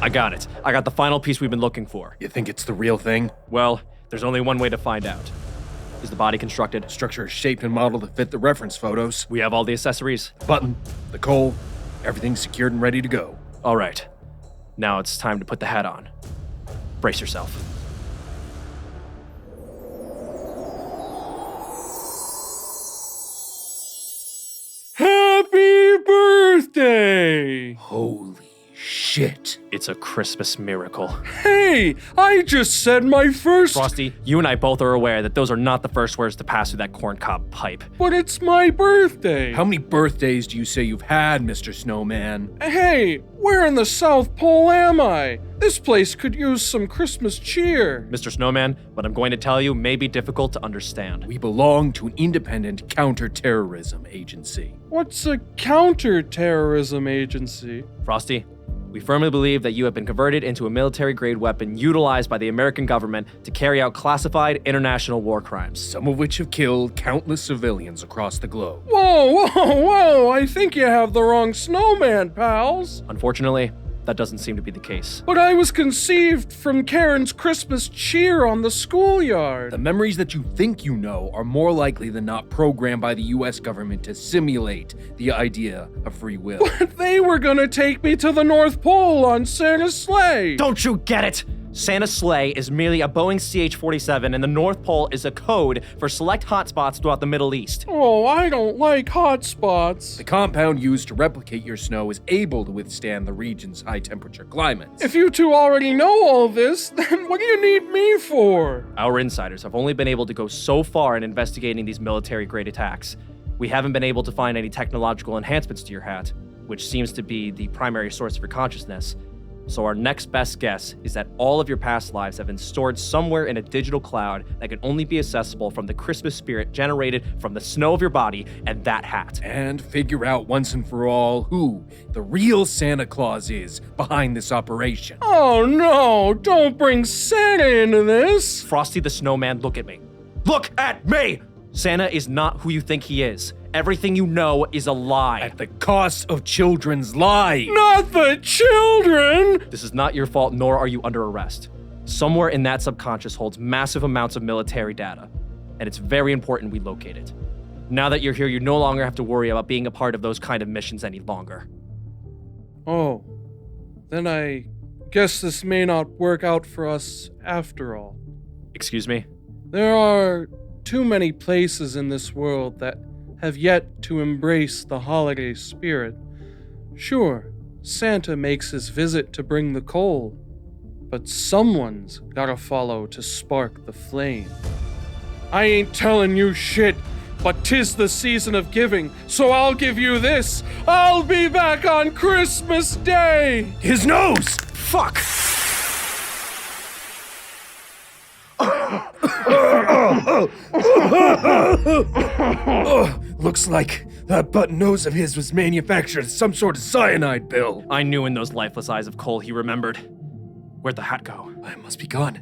I got it. I got the final piece we've been looking for. You think it's the real thing? Well, there's only one way to find out. Is the body constructed? Structure is shaped and modeled to fit the reference photos. We have all the accessories? The button, the coal, everything's secured and ready to go. All right. Now it's time to put the hat on. Brace yourself. Happy birthday! Holy shit. It's a Christmas miracle. Hey, I just said my first... Frosty, you and I both are aware that those are not the first words to pass through that corncob pipe. But it's my birthday. How many birthdays do you say you've had, Mr. Snowman? Hey, where in the South Pole am I? This place could use some Christmas cheer. Mr. Snowman, what I'm going to tell you may be difficult to understand. We belong to an independent counterterrorism agency. What's a counterterrorism agency? Frosty, we firmly believe that you have been converted into a military-grade weapon utilized by the American government to carry out classified international war crimes. Some of which have killed countless civilians across the globe. Whoa, I think you have the wrong snowman, pals. Unfortunately, that doesn't seem to be the case. But I was conceived from Karen's Christmas cheer on the schoolyard. The memories that you think you know are more likely than not programmed by the US government to simulate the idea of free will. But they were gonna take me to the North Pole on Santa's sleigh. Don't you get it? Santa's sleigh is merely a Boeing CH-47, and the North Pole is a code for select hotspots throughout the Middle East. Oh, I don't like hot spots. The compound used to replicate your snow is able to withstand the region's high-temperature climates. If you two already know all this, then what do you need me for? Our insiders have only been able to go so far in investigating these military-grade attacks. We haven't been able to find any technological enhancements to your hat, which seems to be the primary source of your consciousness. So our next best guess is that all of your past lives have been stored somewhere in a digital cloud that can only be accessible from the Christmas spirit generated from the snow of your body and that hat. And figure out once and for all who the real Santa Claus is behind this operation. Oh no, don't bring Santa into this. Frosty the Snowman, look at me. Look at me! Santa is not who you think he is. Everything you know is a lie. At the cost of children's lives. Not the children! This is not your fault, nor are you under arrest. Somewhere in that subconscious holds massive amounts of military data, and it's very important we locate it. Now that you're here, you no longer have to worry about being a part of those kind of missions any longer. Oh, then I guess this may not work out for us after all. Excuse me? There are too many places in this world that have yet to embrace the holiday spirit. Sure, Santa makes his visit to bring the coal, but someone's gotta follow to spark the flame. I ain't telling you shit, but 'tis the season of giving, so I'll give you this. I'll be back on Christmas Day! His nose! Fuck! Looks like that button nose of his was manufactured as some sort of cyanide pill. I knew in those lifeless eyes of coal he remembered. Where'd the hat go? It must be gone.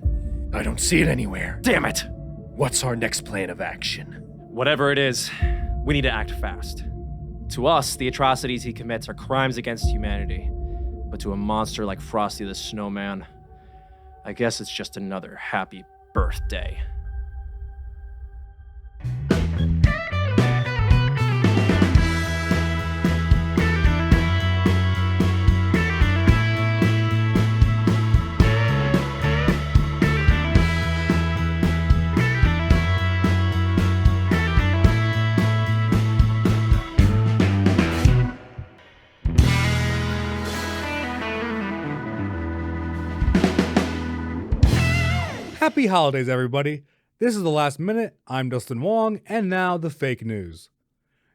I don't see it anywhere. Damn it! What's our next plan of action? Whatever it is, we need to act fast. To us, the atrocities he commits are crimes against humanity. But to a monster like Frosty the Snowman, I guess it's just another happy birthday. Happy holidays, everybody. This is The Last Minute. I'm Dustin Wong, and now the fake news.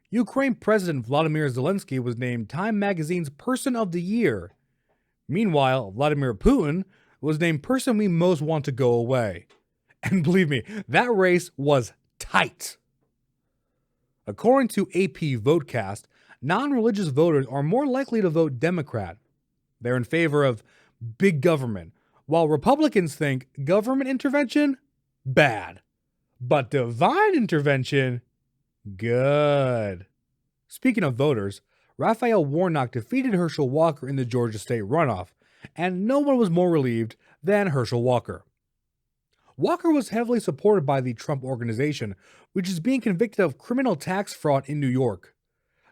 Ukraine President Vladimir Zelensky was named Time Magazine's Person of the Year. Meanwhile, Vladimir Putin was named Person We Most Want to Go Away. And believe me, that race was tight. According to AP Votecast, non-religious voters are more likely to vote Democrat. They're in favor of big government, while Republicans think government intervention, bad. But divine intervention, good. Speaking of voters, Raphael Warnock defeated Herschel Walker in the Georgia state runoff, and no one was more relieved than Herschel Walker. Walker was heavily supported by the Trump Organization, which is being convicted of criminal tax fraud in New York.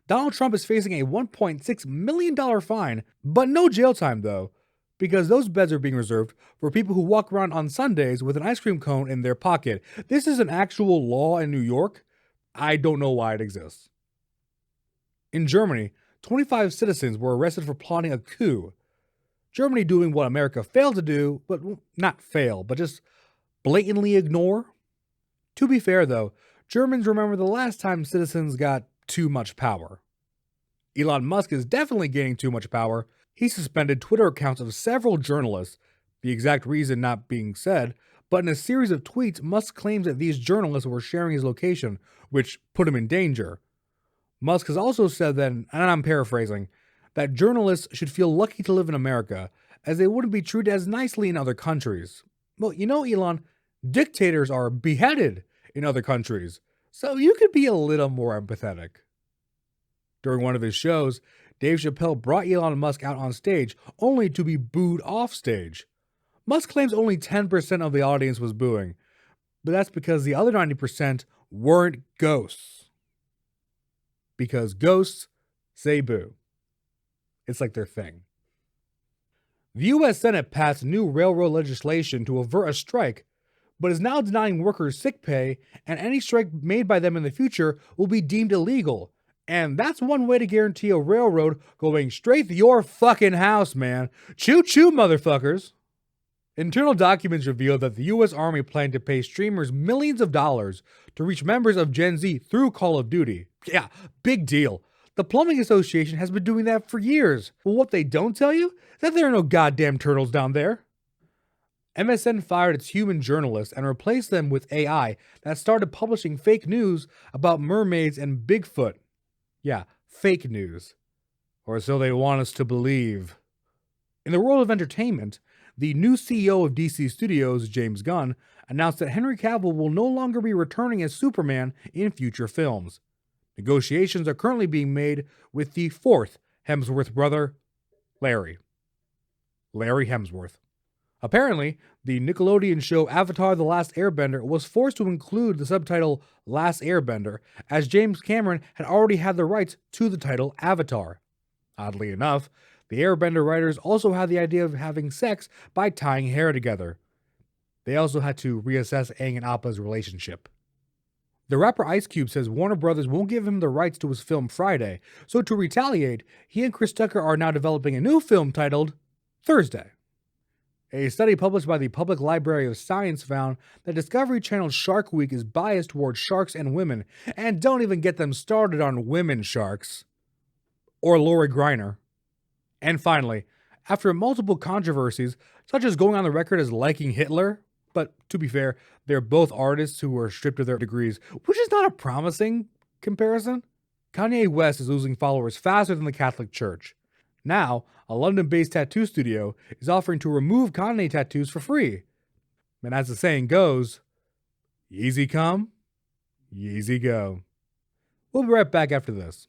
Donald Trump is facing a $1.6 million fine, but no jail time though, because those beds are being reserved for people who walk around on Sundays with an ice cream cone in their pocket. This is an actual law in New York. I don't know why it exists. In Germany, 25 citizens were arrested for plotting a coup. Germany doing what America failed to do, but not fail, but just blatantly ignore. To be fair though, Germans remember the last time citizens got too much power. Elon Musk is definitely gaining too much power. He suspended Twitter accounts of several journalists, the exact reason not being said, but in a series of tweets, Musk claims that these journalists were sharing his location, which put him in danger. Musk has also said that, and I'm paraphrasing, that journalists should feel lucky to live in America, as they wouldn't be treated as nicely in other countries. Well, you know, Elon, dictators are beheaded in other countries, so you could be a little more empathetic. During one of his shows, Dave Chappelle brought Elon Musk out on stage only to be booed off stage. Musk claims only 10% of the audience was booing, but that's because the other 90% weren't ghosts. Because ghosts say boo. It's like their thing. The U.S. Senate passed new railroad legislation to avert a strike, but is now denying workers sick pay, and any strike made by them in the future will be deemed illegal. And that's one way to guarantee a railroad going straight to your fucking house, man. Choo-choo, motherfuckers. Internal documents reveal that the U.S. Army planned to pay streamers millions of dollars to reach members of Gen Z through Call of Duty. Yeah, big deal. The Plumbing Association has been doing that for years. Well, what they don't tell you is that there are no goddamn turtles down there. MSN fired its human journalists and replaced them with AI that started publishing fake news about mermaids and Bigfoot. Yeah, fake news. Or so they want us to believe. In the world of entertainment, the new CEO of DC Studios, James Gunn, announced that Henry Cavill will no longer be returning as Superman in future films. Negotiations are currently being made with the fourth Hemsworth brother, Larry Hemsworth. Apparently, the Nickelodeon show Avatar: The Last Airbender was forced to include the subtitle Last Airbender, as James Cameron had already had the rights to the title Avatar. Oddly enough, the Airbender writers also had the idea of having sex by tying hair together. They also had to reassess Aang and Appa's relationship. The rapper Ice Cube says Warner Brothers won't give him the rights to his film Friday, so to retaliate, he and Chris Tucker are now developing a new film titled Thursday. A study published by the Public Library of Science found that Discovery Channel's Shark Week is biased towards sharks and women, and don't even get them started on women sharks. Or Lori Greiner. And finally, after multiple controversies, such as going on the record as liking Hitler, but to be fair, they're both artists who were stripped of their degrees, which is not a promising comparison. Kanye West is losing followers faster than the Catholic Church. Now, a London-based tattoo studio is offering to remove Kanye tattoos for free. And as the saying goes, Yeezy come, Yeezy go. We'll be right back after this.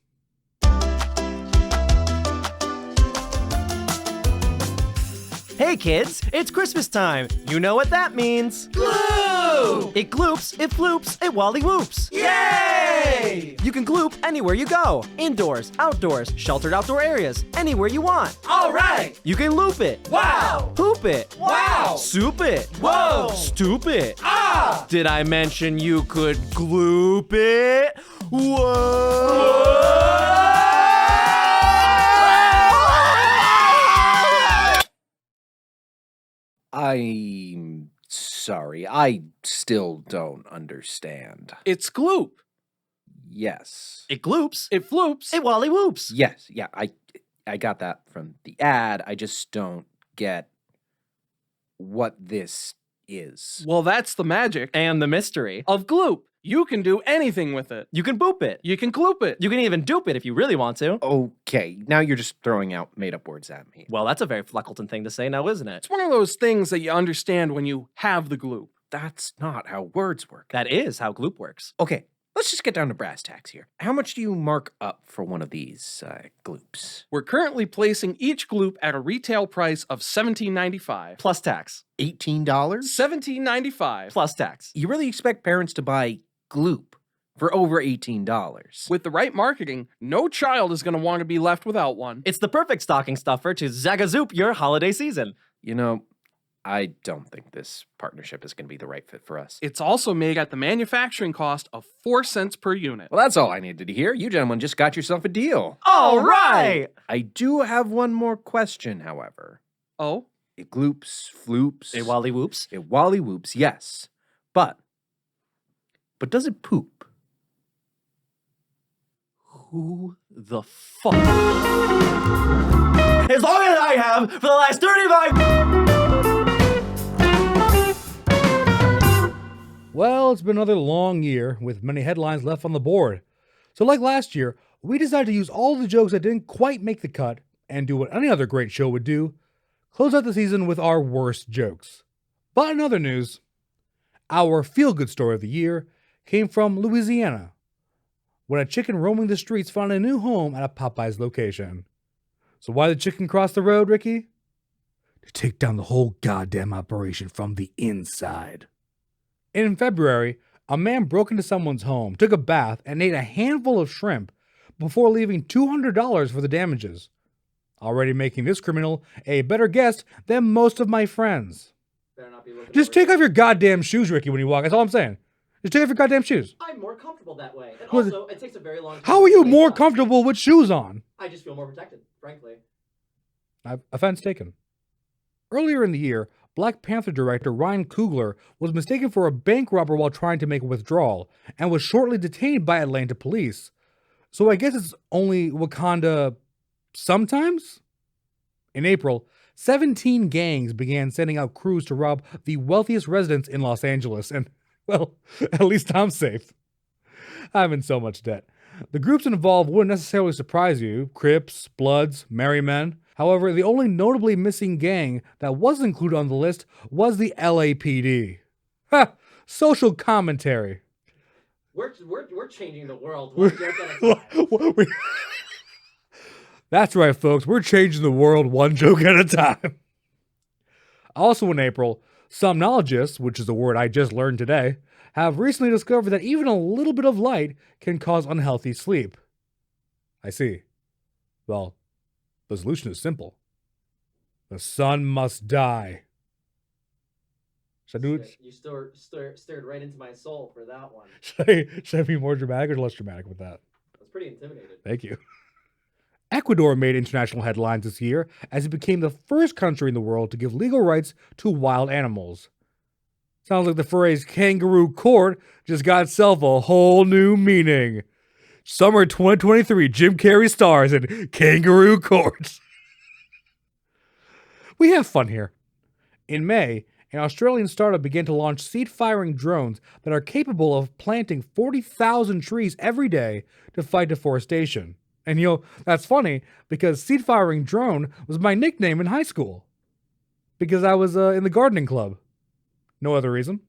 Hey kids, it's Christmas time. You know what that means. Gloop! It gloops, it floops, it wally whoops. Yay! You can gloop anywhere you go. Indoors, outdoors, sheltered outdoor areas, anywhere you want. All right! You can loop it. Wow! Poop it. Wow! Soup it. Whoa! Stoop it. Ah! Did I mention you could gloop it? Whoa! I'm sorry, I still don't understand. It's Gloop. Yes. It gloops. It floops. It wally whoops. Yes, yeah, I got that from the ad. I just don't get what this is. Well, that's the magic And the mystery. of Gloop. You can do anything with it. You can boop it. You can Gloop it. You can even dupe it if you really want to. Okay, now you're just throwing out made-up words at me. Well, that's a very Fleckleton thing to say now, isn't it? It's one of those things that you understand when you have the Gloop. That's not how words work. That is how gloop works. Okay, let's just get down to brass tacks here. How much do you mark up for one of these gloops? We're currently placing each gloop at a retail price of $17.95. Plus tax. $18? $17.95. Plus tax. You really expect parents to buy gloop for over $18? With the right marketing, no child is going to want to be left without one. It's the perfect stocking stuffer to zagazoop your holiday season. You know, I don't think this partnership is going to be the right fit for us. It's also made at the manufacturing cost of 4 cents per unit. Well, that's all I needed to hear. You gentlemen just got yourself a deal. All right! I do have one more question, however. Oh? It gloops, floops. Hey, Wally Whoops. It wally whoops, yes. But does it poop? Who the fuck? As long as I have for the last 35... Well, it's been another long year with many headlines left on the board. So like last year, we decided to use all the jokes that didn't quite make the cut and do what any other great show would do, close out the season with our worst jokes. But in other news, our feel-good story of the year came from Louisiana, when a chicken roaming the streets found a new home at a Popeye's location. So why did the chicken cross the road, Ricky? To take down the whole goddamn operation from the inside. In February, a man broke into someone's home, took a bath, and ate a handful of shrimp before leaving $200 for the damages, already making this criminal a better guest than most of my friends. Just take off your goddamn shoes, Ricky, when you walk. That's all I'm saying. Just take off your goddamn shoes. I'm more comfortable that way. And Was- also, it takes a very long time. How are to you lay more down. comfortable with shoes on? I just feel more protected, frankly. Offense taken. Earlier in the year, Black Panther director Ryan Coogler was mistaken for a bank robber while trying to make a withdrawal and was shortly detained by Atlanta police. So I guess it's only Wakanda sometimes? In April, 17 gangs began sending out crews to rob the wealthiest residents in Los Angeles, and, well, at least I'm safe. I'm in so much debt. The groups involved wouldn't necessarily surprise you: Crips, Bloods, Merry Men. However, the only notably missing gang that wasn't included on the list was the LAPD. Ha! Social commentary. We're changing the world one joke at a time. That's right, folks. We're changing the world one joke at a time. Also in April, somnologists, which is a word I just learned today, have recently discovered that even a little bit of light can cause unhealthy sleep. I see. Well, the solution is simple. The sun must die. Should I do it? You stared right into my soul for that one. Should I be more dramatic or less dramatic with that? That's pretty intimidating. Thank you. Ecuador made international headlines this year as it became the first country in the world to give legal rights to wild animals. Sounds like the phrase kangaroo court just got itself a whole new meaning. Summer 2023, Jim Carrey stars in Kangaroo Court. We have fun here. In May, an Australian startup began to launch seed-firing drones that are capable of planting 40,000 trees every day to fight deforestation. And that's funny because seed-firing drone was my nickname in high school. Because I was in the gardening club. No other reason.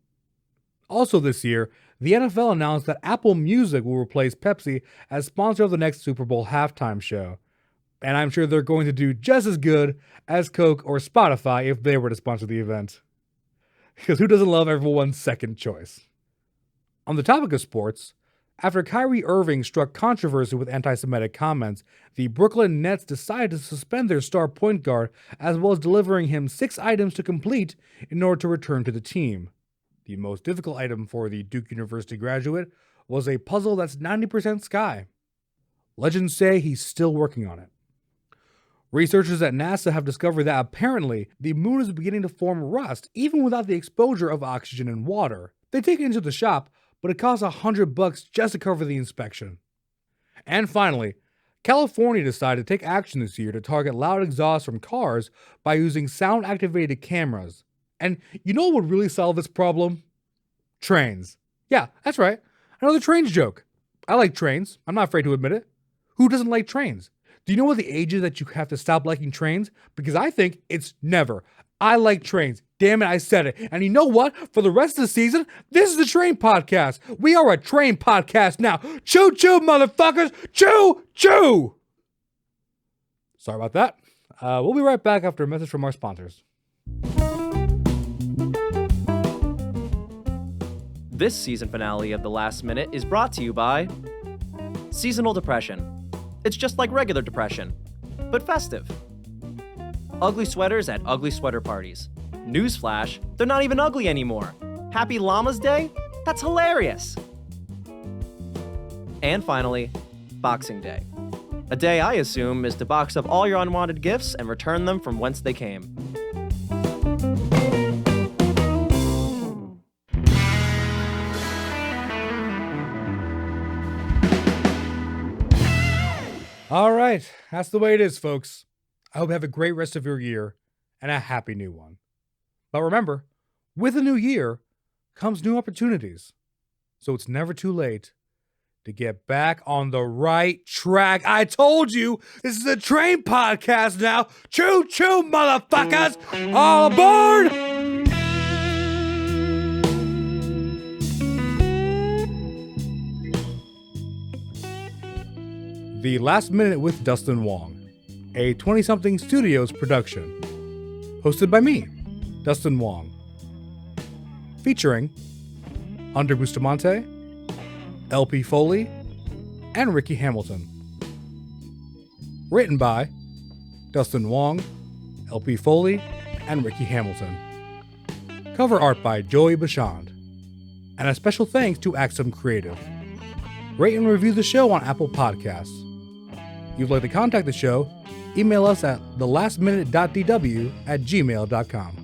Also this year, the NFL announced that Apple Music will replace Pepsi as sponsor of the next Super Bowl halftime show. And I'm sure they're going to do just as good as Coke or Spotify if they were to sponsor the event. Because who doesn't love everyone's second choice? On the topic of sports, after Kyrie Irving struck controversy with anti-Semitic comments, the Brooklyn Nets decided to suspend their star point guard as well as delivering him 6 items to complete in order to return to the team. The most difficult item for the Duke University graduate was a puzzle that's 90% sky. Legends say he's still working on it. Researchers at NASA have discovered that apparently the moon is beginning to form rust even without the exposure of oxygen and water. They take it into the shop, but it costs $100 just to cover the inspection. And finally, California decided to take action this year to target loud exhaust from cars by using sound-activated cameras. And you know what would really solve this problem? Trains. Yeah, that's right. Another trains joke. I like trains. I'm not afraid to admit it. Who doesn't like trains? Do you know what the age is that you have to stop liking trains? Because I think it's never. I like trains. Damn it, I said it. And you know what? For the rest of the season, this is the Train Podcast. We are a train podcast now. Choo choo, motherfuckers. Choo choo. Sorry about that. We'll be right back after a message from our sponsors. This season finale of The Last Minute is brought to you by seasonal depression. It's just like regular depression, but festive. Ugly sweaters at ugly sweater parties. Newsflash, they're not even ugly anymore. Happy Llama's Day? That's hilarious. And finally, Boxing Day. A day I assume is to box up all your unwanted gifts and return them from whence they came. All right, that's the way it is, folks. I hope you have a great rest of your year and a happy new one. But remember, with a new year comes new opportunities. So it's never too late to get back on the right track. I told you, this is a train podcast now. Choo choo, motherfuckers! All aboard! The Last Minute with Dustin Wong, a 20-something studios production. Hosted by me, Dustin Wong. Featuring Under Bustamante, LP Foley, and Ricky Hamilton. Written by Dustin Wong, LP Foley, and Ricky Hamilton. Cover art by Joey Bashand. And a special thanks to Axum Creative. Rate and review the show on Apple Podcasts. If you'd like to contact the show, email us at thelastminute.dw@gmail.com.